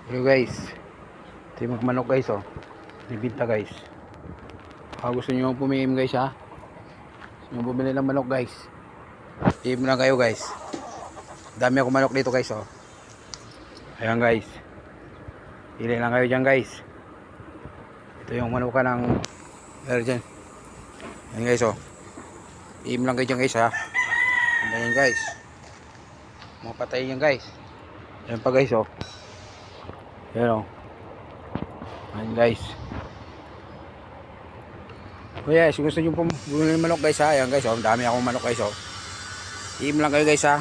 Hello guys, ito yung magmanok guys oh. Nibinta guys. Gusto nyo pumim guys ha. Gusto nyo bumili ng manok guys. PM lang kayo guys. Dami ako manok dito guys oh. Ayan guys. Pili lang kayo dyan guys. Ito yung manuka ng dyan. Ayan guys oh. PM lang kayo dyan guys ha. Ayan guys. Mapatay yan guys. Ayan pa guys oh. Ayan oh. Ayan guys. So yes, gusto nyo bumili ng manok guys ha. Ayan guys oh. Dami akong manok guys oh. PM lang kayo guys ha.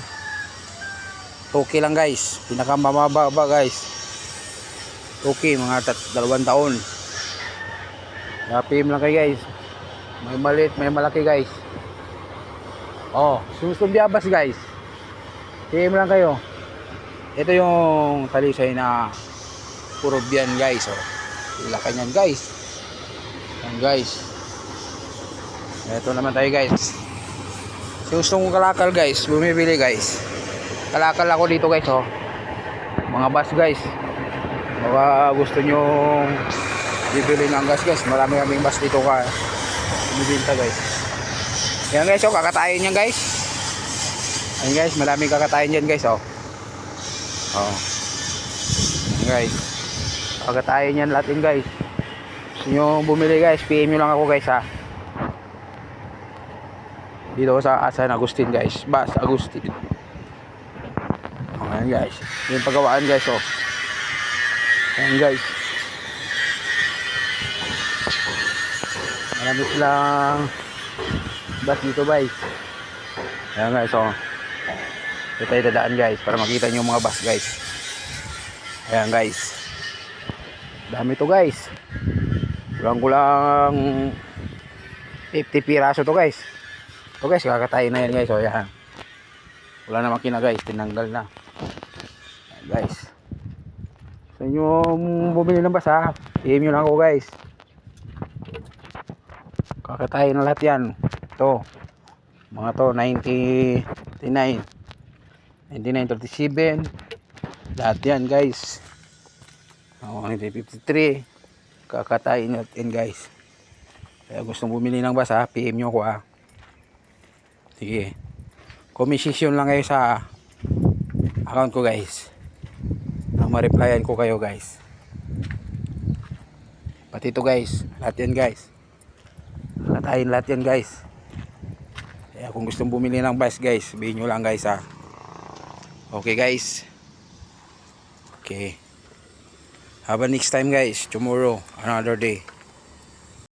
Okay lang guys. Pinakamababa guys. Okay, mga 2 taon. PM lang kayo guys. May maliit, may malaki guys. Oh, susong biyabas guys. PM lang kayo. Ito yung talisay na Peruvian guys oh. Ilaka niyan guys. Ayan guys. Ito naman tayo guys. Gusto kong kalakal guys, bumibili guys. Kalakal ako dito guys oh. Mga bus guys. Baka gusto nyo bibili ng gas guys. Marami kaming bus dito ka bibinta guys. Yan guys oh, kakatayin yan guys. Ayan guys, maraming kakatayin dyan guys oh. Oh. Ayan guys. Kakatayin yan lahat yun guys. Gusto nyo bumili guys, PM nyo lang ako guys ha. Dito sa San Agustin guys. Bas Agustin. Ayan guys. Yung pagawaan guys oh. Ayan guys. Marami silang bus dito guys. Ayan guys oh. Ito tayo dadaan guys para makita nyo yung mga bus guys. Ayan guys. Dami to guys. Kulang 50 piraso to guys. Ito guys, kakatayin na yan guys oh. Ayan. Wala na makina guys, tinanggal na. Ayan guys. Sa inyo bumili ng bus ha, PM nyo lang ako guys. Kakatayin na lahat yan. Ito mga to 99 37 lahat yan guys. 1953 kakatayin natin guys. Kaya gustong bumili ng bus ha, PM nyo ko ha. Sige, komisisyon lang kayo sa account ko guys. Ma-replyan ko kayo guys. Pati ito guys, lahat yan guys. Kakatayin lahat yan guys. Kaya kung gustong bumili ng bus guys, sabihin nyo lang guys ha. Okay guys. Okay. Have a next time guys. Tomorrow, another day.